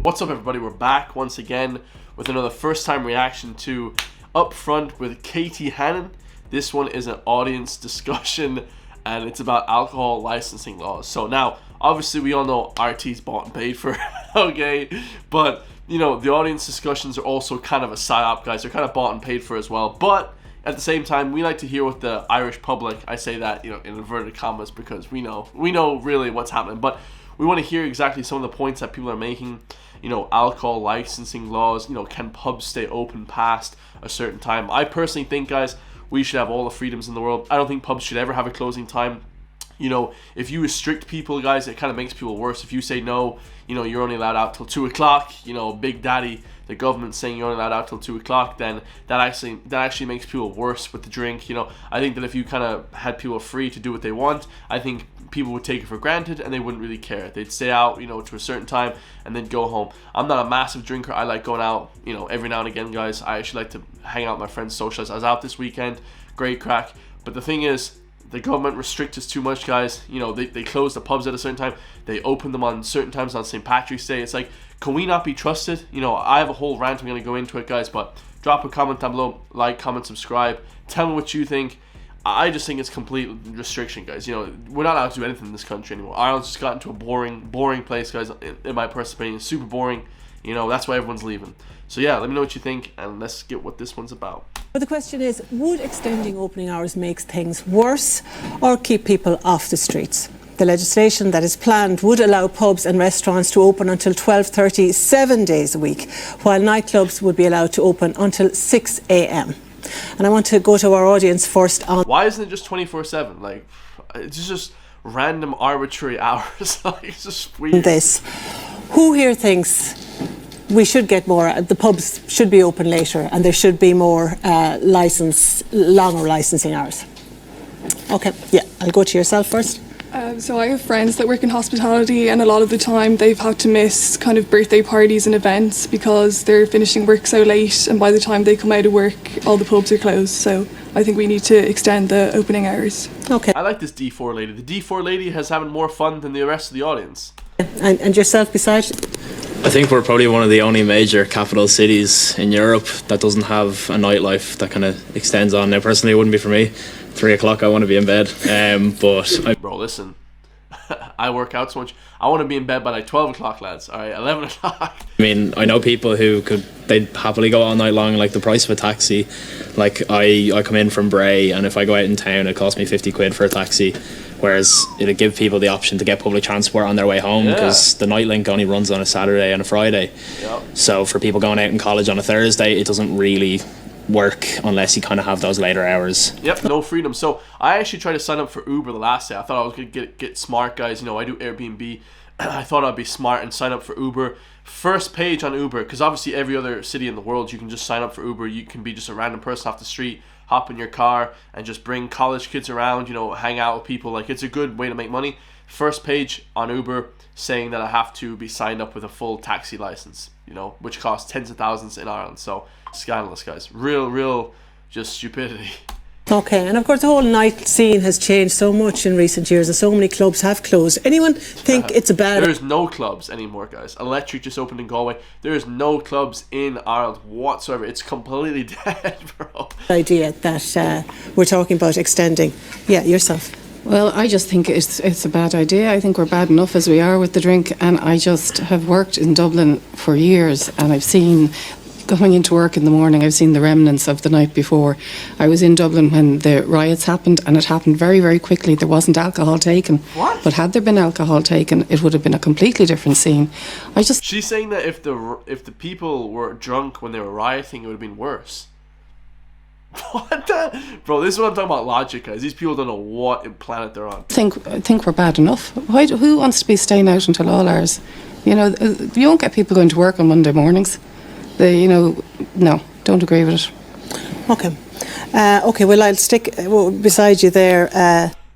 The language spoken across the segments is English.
What's up, everybody? We're back once again with another first time reaction to Up Front with Katie Hannon. This one is an audience discussion and it's about alcohol licensing laws. So now, obviously we all know RT's bought and paid for, okay? But, you know, the audience discussions are also kind of a psyop, guys. They're kind of bought and paid for as well. But at the same time, we like to hear what the Irish public, I say that, you know, in inverted commas, because we know really what's happening. But we want to hear exactly some of the points that people are making. You know, alcohol licensing laws, you know, can pubs stay open past a certain time? I personally think, guys, we should have all the freedoms in the world. I don't think pubs should ever have a closing time. You know, if you restrict people, guys, it kind of makes people worse. If you say no, you know, you're only allowed out till 2 o'clock, you know, Big Daddy, the government saying you're only allowed out till 2 o'clock, then that actually makes people worse with the drink. You know, I think that if you kind of had people free to do what they want, I think people would take it for granted and they wouldn't really care. They'd stay out, you know, to a certain time and then go home. I'm not a massive drinker. I like going out, you know, every now and again, guys. I actually like to hang out with my friends, socialize. I was out this weekend, great crack. But the thing is, the government restricts us too much, guys. You know, they close the pubs at a certain time. They open them on certain times on St. Patrick's Day. It's like, can we not be trusted? You know, I have a whole rant. I'm going to go into it, guys. But drop a comment down below. Like, comment, subscribe. Tell me what you think. I just think it's complete restriction, guys. You know, we're not allowed to do anything in this country anymore. Ireland's just gotten to a boring place, guys. In my personal opinion, super boring. You know, that's why everyone's leaving. So yeah, let me know what you think, and let's get what this one's about. But the question is, would extending opening hours make things worse or keep people off the streets? The legislation that is planned would allow pubs and restaurants to open until 12:30 7 days a week, while nightclubs would be allowed to open until 6 a.m. And I want to go to our audience first on... Why isn't it just 24/7? Like, it's just random arbitrary hours. Like, it's just weird. This. Who here thinks we should get more, the pubs should be open later and there should be more longer licensing hours? Okay, yeah, I'll go to yourself first. So I have friends that work in hospitality, and a lot of the time they've had to miss kind of birthday parties and events because they're finishing work so late, and by the time they come out of work all the pubs are closed. So I think we need to extend the opening hours. Okay. I like this D4 lady. The D4 lady has having more fun than the rest of the audience. And yourself beside? I think we're probably one of the only major capital cities in Europe that doesn't have a nightlife that kind of extends on. Now, personally, it wouldn't be for me. 3 o'clock, I want to be in bed. Bro, listen. I work out so much. I want to be in bed by like 12 o'clock, lads. All right, 11 o'clock. I mean, I know people who they'd happily go all night long. Like the price of a taxi, like I come in from Bray, and if I go out in town, it costs me 50 quid for a taxi. Whereas it'd give people the option to get public transport on their way home, because the Nightlink only runs on a Saturday and a Friday. Yep. So for people going out in college on a Thursday, it doesn't really work unless you kind of have those later hours. Yep, no freedom. So I actually tried to sign up for Uber the last day. I thought I was going to get smart, guys. You know, I do Airbnb. I thought I'd be smart and sign up for Uber. First page on Uber, because obviously every other city in the world you can just sign up for Uber. You can be just a random person off the street, hop in your car and just bring college kids around, you know, hang out with people. Like, it's a good way to make money. First page on Uber saying that I have to be signed up with a full taxi license, you know, which costs tens of thousands in Ireland. So scandalous, guys. Real just stupidity. Okay, and of course the whole night scene has changed so much in recent years and so many clubs have closed. Anyone think it's a bad... There's no clubs anymore, guys. Electric just opened in Galway. There is no clubs in Ireland whatsoever. It's completely dead, bro. ...idea that we're talking about extending. Yeah, yourself. Well, I just think it's a bad idea. I think we're bad enough as we are with the drink, and I just have worked in Dublin for years, and I've seen... Going into work in the morning, I've seen the remnants of the night before. I was in Dublin when the riots happened, and it happened very, very quickly. There wasn't alcohol taken. What? But had there been alcohol taken, it would have been a completely different scene. She's saying that if the people were drunk when they were rioting, it would have been worse. What the? Bro, this is what I'm talking about logic, guys. These people don't know what planet they're on. I think we're bad enough. Who wants to be staying out until all hours? You know, you won't get people going to work on Monday mornings. No, don't agree with it. Okay. Okay, well, I'll stick beside you there.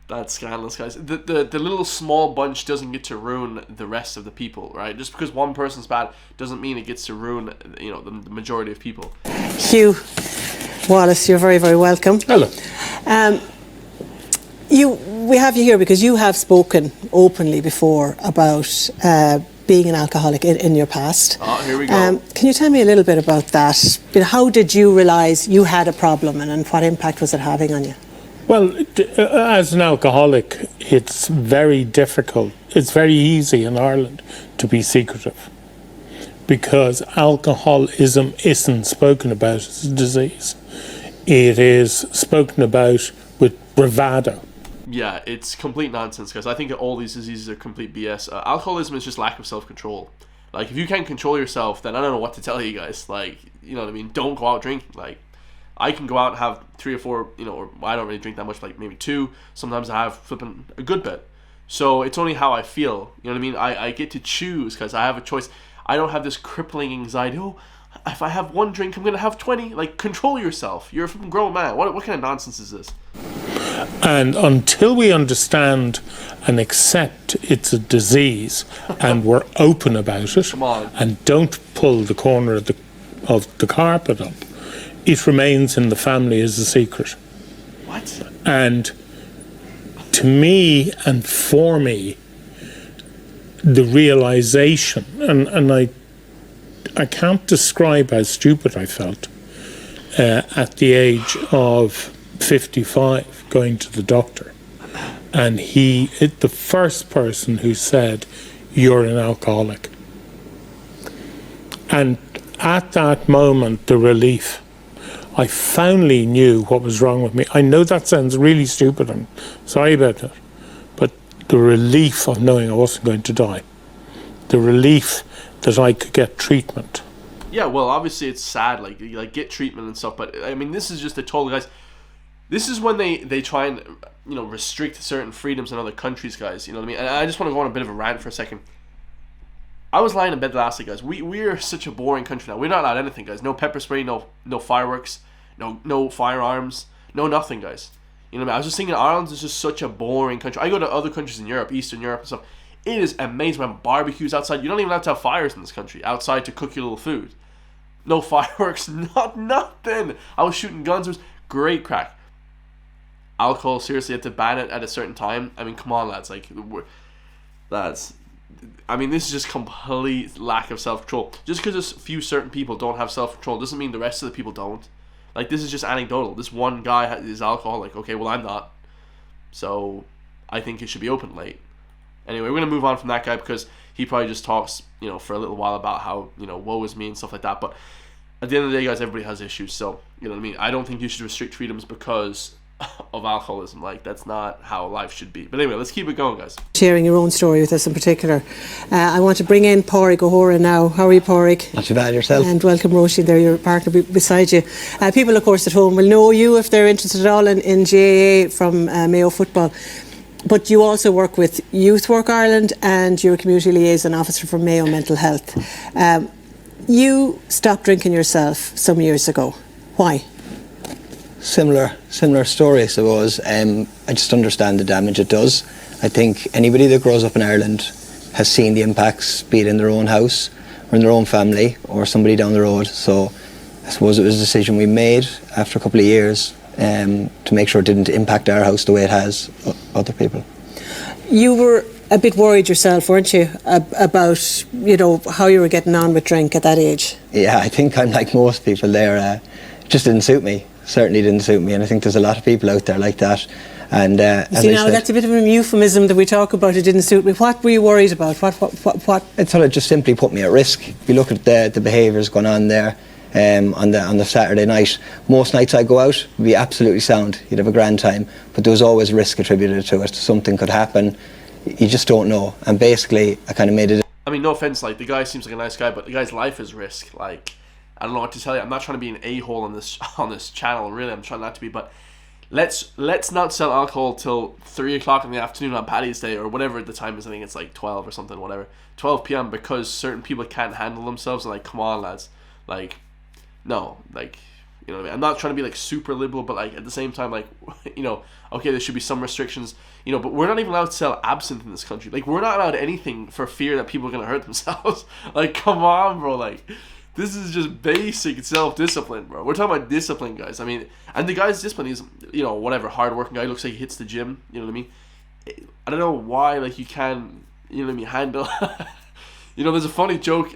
That's scandalous, guys. The little small bunch doesn't get to ruin the rest of the people, right? Just because one person's bad doesn't mean it gets to ruin, you know, the majority of people. Hugh Wallace, you're very, very welcome. Hello. You we have you here because you have spoken openly before about being an alcoholic in your past. Oh, here we go. Can you tell me a little bit about that? How did you realise you had a problem, and what impact was it having on you? Well, as an alcoholic, it's very difficult. It's very easy in Ireland to be secretive because alcoholism isn't spoken about as a disease. It is spoken about with bravado. Yeah, it's complete nonsense, guys. I think all these diseases are complete BS. Alcoholism is just lack of self-control. Like, if you can't control yourself, then I don't know what to tell you guys. Like, you know what I mean? Don't go out drinking. Like, I can go out and have 3 or 4, or I don't really drink that much, like maybe 2. Sometimes I have flipping a good bit. So it's only how I feel. You know what I mean? I get to choose because I have a choice. I don't have this crippling anxiety. Oh, if I have 1 drink, I'm going to have 20. Like, control yourself. You're a fucking grown man. What kind of nonsense is this? And until we understand and accept it's a disease and we're open about it and don't pull the corner of the carpet up, it remains in the family as a secret. What? And to me and for me, the realization, and I can't describe how stupid I felt at the age of 55 going to the doctor, and the first person who said, "You're an alcoholic." And at that moment, the relief, I finally knew what was wrong with me. I know that sounds really stupid, I'm sorry about it, but the relief of knowing I wasn't going to die, the relief that I could get treatment. Yeah, well, obviously it's sad, like get treatment and stuff, but I mean, this is just a total, guys. This is when they try and, restrict certain freedoms in other countries, guys. You know what I mean? And I just want to go on a bit of a rant for a second. I was lying in bed last night, guys. We are such a boring country now. We're not allowed anything, guys. No pepper spray, no fireworks, no firearms, no nothing, guys. You know what I mean? I was just thinking Ireland is just such a boring country. I go to other countries in Europe, Eastern Europe and stuff. It is amazing. We have barbecues outside. You're not even allowed to have fires in this country outside to cook your little food. No fireworks, nothing. I was shooting guns. It was great crack. Alcohol, seriously, you have to ban it at a certain time. I mean, come on, lads. This is just complete lack of self-control. Just because a few certain people don't have self-control doesn't mean the rest of the people don't. Like, this is just anecdotal. This one guy is alcoholic. Okay, well, I'm not. So, I think it should be open late. Anyway, we're going to move on from that guy because he probably just talks, for a little while about how, woe is me and stuff like that. But at the end of the day, guys, everybody has issues. So, you know what I mean? I don't think you should restrict freedoms because of alcoholism. Like, that's not how life should be. But anyway, let's keep it going, guys. Sharing your own story with us in particular. I want to bring in Poric Goora now. How are you, Poric? Not too bad, yourself. And welcome, Roisin, there, your partner beside you. People, of course, at home will know you if they're interested at all in GAA from Mayo Football. But you also work with Youth Work Ireland and you're a community liaison officer for Mayo Mental Health. You stopped drinking yourself some years ago. Why? Similar story, I suppose. I just understand the damage it does. I think anybody that grows up in Ireland has seen the impacts, be it in their own house or in their own family or somebody down the road. So I suppose it was a decision we made after a couple of years to make sure it didn't impact our house the way it has other people. You were a bit worried yourself, weren't you, about how you were getting on with drink at that age? Yeah, I think I'm like most people there. It just didn't suit me. Certainly didn't suit me, and I think there's a lot of people out there like that. And that's a bit of an euphemism that we talk about. It didn't suit me. What were you worried about? What? It sort of just simply put me at risk. If you look at the behaviours going on there on the Saturday night, most nights I go out would be absolutely sound. You'd have a grand time, but there was always risk attributed to it. Something could happen. You just don't know. And basically, I kind of made it. I mean, no offense. Like, the guy seems like a nice guy, but the guy's life is risk. Like, I don't know what to tell you. I'm not trying to be an a-hole on this channel. Really, I'm trying not to be. But let's not sell alcohol till 3 o'clock in the afternoon on Paddy's Day or whatever the time is. I think it's like 12 or something, whatever. 12 p.m. because certain people can't handle themselves. And like, come on, lads. Like, no, like, you know what I mean? I'm not trying to be like super liberal, but like at the same time, like, okay, there should be some restrictions, but we're not even allowed to sell absinthe in this country. Like, we're not allowed anything for fear that people are gonna hurt themselves. Like, come on, bro. Like, this is just basic self-discipline, bro. We're talking about discipline, guys. I mean, and the guy's discipline is, whatever, hard-working guy. Looks like he hits the gym. You know what I mean? I don't know why, like, you can, you know what I mean, handle. You know, there's a funny joke,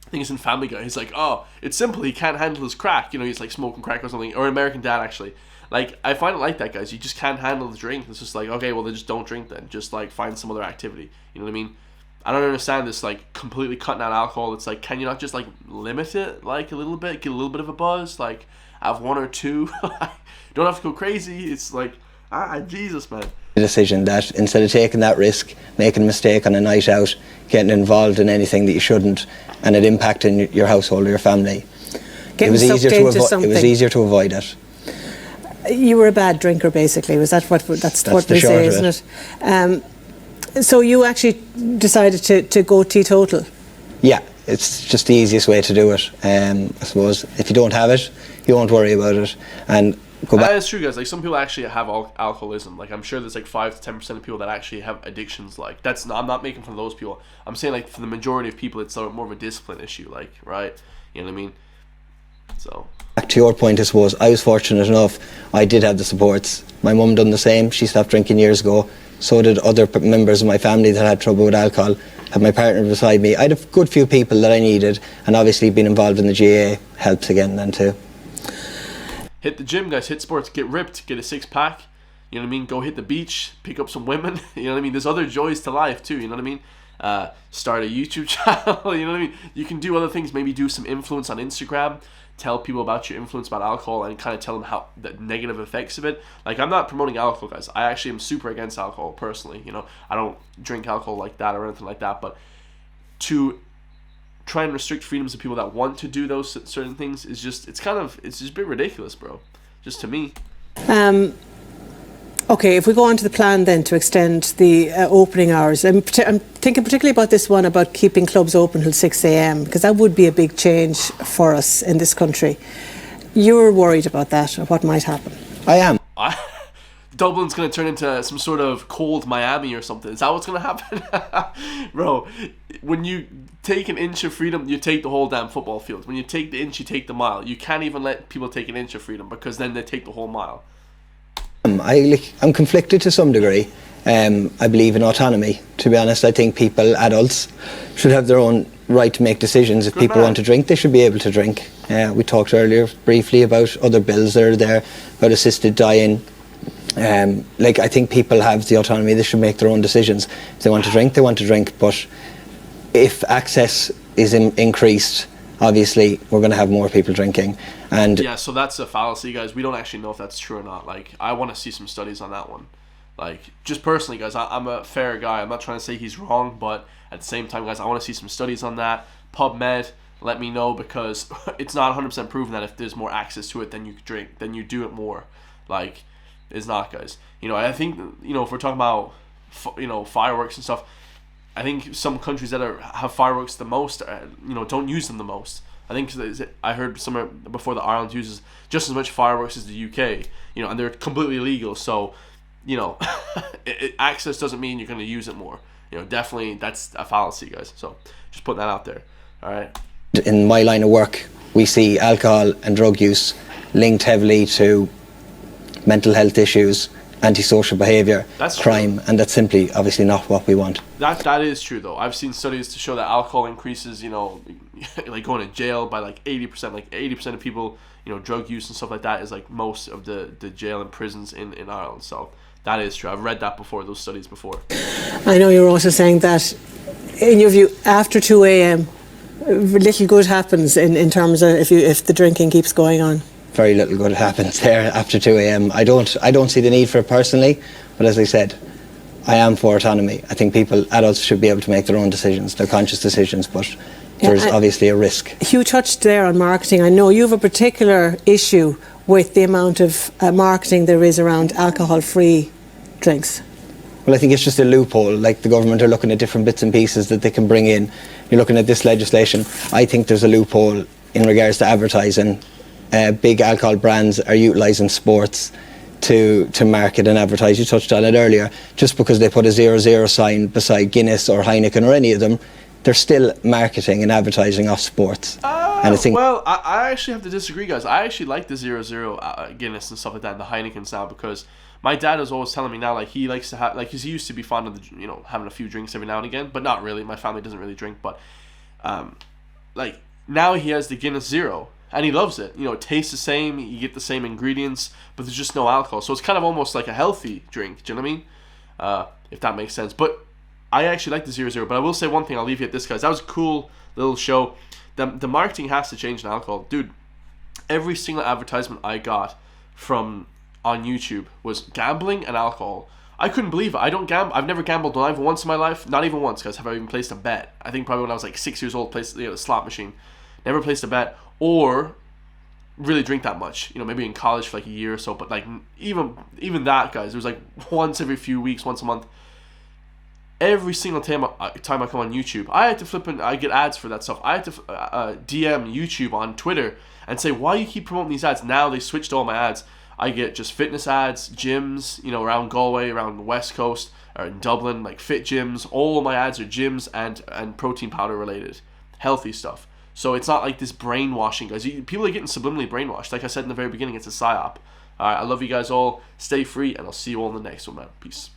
I think it's in Family Guy. He's like, oh, it's simple, he can't handle his crack. You know, he's like smoking crack or something. Or American Dad, actually. Like, I find it like that, guys. You just can't handle the drink. It's just like, okay, well, then just don't drink then. Just, like, find some other activity. You know what I mean? I don't understand this, like, completely cutting out alcohol. It's like, can you not just, like, limit it, like, a little bit? Get a little bit of a buzz? Like, have one or two? Don't have to go crazy. It's like, Jesus, man. The decision that instead of taking that risk, making a mistake on a night out, getting involved in anything that you shouldn't, and it impacting your household or your family, it was easier to avoid it. You were a bad drinker, basically. Was that what we say, isn't it? So you actually decided to go teetotal? Yeah, it's just the easiest way to do it. I suppose if you don't have it, you won't worry about it. And go back. That's true, guys. Like, some people actually have alcoholism. Like, I'm sure there's like 5 to 10% of people that actually have addictions. Like, I'm not making fun of those people. I'm saying, like, for the majority of people, it's more of a discipline issue. Like, right? You know what I mean? So. Back to your point, I suppose, I was fortunate enough. I did have the supports. My mum done the same. She stopped drinking years ago. So did other members of my family that had trouble with alcohol. Had my partner beside me. I had a good few people that I needed, and obviously being involved in the GA helps again then too. Hit the gym, guys. Hit sports. Get ripped. Get a 6-pack. You know what I mean? Go hit the beach. Pick up some women. You know what I mean? There's other joys to life too. You know what I mean? Start a YouTube channel. You know what I mean? You can do other things. Maybe do some influence on Instagram. Tell people about your influence about alcohol and kind of tell them how the negative effects of it. Like, I'm not promoting alcohol, guys. I actually am super against alcohol personally. You know, I don't drink alcohol like that or anything like that. But to try and restrict freedoms of people that want to do those certain things is just, it's just a bit ridiculous, bro. Just to me. Okay, if we go on to the plan then to extend the opening hours, I'm thinking particularly about this one about keeping clubs open till 6 a.m. because that would be a big change for us in this country. You're worried about that or what might happen? I am. Dublin's going to turn into some sort of cold Miami or something. Is that what's going to happen? Bro, when you take an inch of freedom, you take the whole damn football field. When you take the inch, you take the mile. You can't even let people take an inch of freedom because then they take the whole mile. I'm conflicted to some degree. I believe in autonomy. To be honest, I think adults, should have their own right to make decisions. If people want to drink, they should be able to drink. We talked earlier briefly about other bills that are there, about assisted dying. I think people have the autonomy. They should make their own decisions. If they want to drink, they want to drink. But if access is increased, obviously we're going to have more people drinking. And yeah, so that's a fallacy, guys. We don't actually know if that's true or not. Like, I want to see some studies on that one. Like, just personally, guys, I'm a fair guy. I'm not trying to say he's wrong, but at the same time, guys, I want to see some studies on that. PubMed, let me know, because it's not 100% proven that if there's more access to it, then you drink, then you do it more. Like, it's not, guys. You know, I think, you know, if we're talking about, you know, fireworks and stuff, I think some countries that have fireworks the most, you know, don't use them the most. I think I heard somewhere before that Ireland uses just as much fireworks as the UK, you know, and they're completely illegal. So, you know, access doesn't mean you're going to use it more. You know, definitely that's a fallacy, guys. So just putting that out there. All right. In my line of work, we see alcohol and drug use linked heavily to mental health issues, antisocial behaviour, crime, and that's simply obviously not what we want. That is true, though. I've seen studies to show that alcohol increases, you know, like going to jail by like 80%. Like 80% of people, you know, drug use and stuff like that is like most of the jail and prisons in Ireland. So that is true. I've read that before, those studies before. I know you're also saying that, in your view, after 2 a.m, little good happens in terms of if the drinking keeps going on. Very little good happens there after 2 a.m. I don't see the need for it personally, but as I said, I am for autonomy. I think adults should be able to make their own decisions, their conscious decisions, but there's obviously a risk. Hugh touched there on marketing. I know you have a particular issue with the amount of marketing there is around alcohol-free drinks. Well, I think it's just a loophole. Like, the government are looking at different bits and pieces that they can bring in. You're looking at this legislation. I think there's a loophole in regards to advertising. Big alcohol brands are utilising sports to market and advertise. You touched on it earlier. Just because they put a 00 sign beside Guinness or Heineken or any of them, they're still marketing and advertising off sports. And I think, well, I actually have to disagree, guys. I actually like the 00 Guinness and stuff like that and the Heinekens now, because My dad is always telling me now, like, he likes to have, like, 'cause he used to be fond of the, having a few drinks every now and again, but not really. My family doesn't really drink, but like, now he has the Guinness Zero, and he loves it. It tastes the same, you get the same ingredients, but there's just no alcohol, so it's kind of almost like a healthy drink. Do you know what I mean? If that makes sense. But I actually like the 0-0. But I will say one thing. I'll leave you at this, guys. That was a cool little show. The marketing has to change in alcohol, dude. Every single advertisement I got from on YouTube was gambling and alcohol. I couldn't believe it. I don't gamble. I've never gambled not even once in my life. Not even once, guys, have I even placed a bet. I think probably when I was like 6 years old, placed a slot machine. Never placed a bet or really drink that much. Maybe in college for like a year or so. But like even that, guys, it was like once every few weeks, once a month. Every single time I come on YouTube, I had to flip and I get ads for that stuff. I had to DM YouTube on Twitter and say, why you keep promoting these ads? Now they switched all my ads. I get just fitness ads, gyms, around Galway, around the West Coast, or in Dublin, like fit gyms. All of my ads are gyms and protein powder related, healthy stuff. So it's not like this brainwashing, guys. People are getting subliminally brainwashed. Like I said in the very beginning, it's a psyop. All right, I love you guys all. Stay free, and I'll see you all in the next one, man. Peace.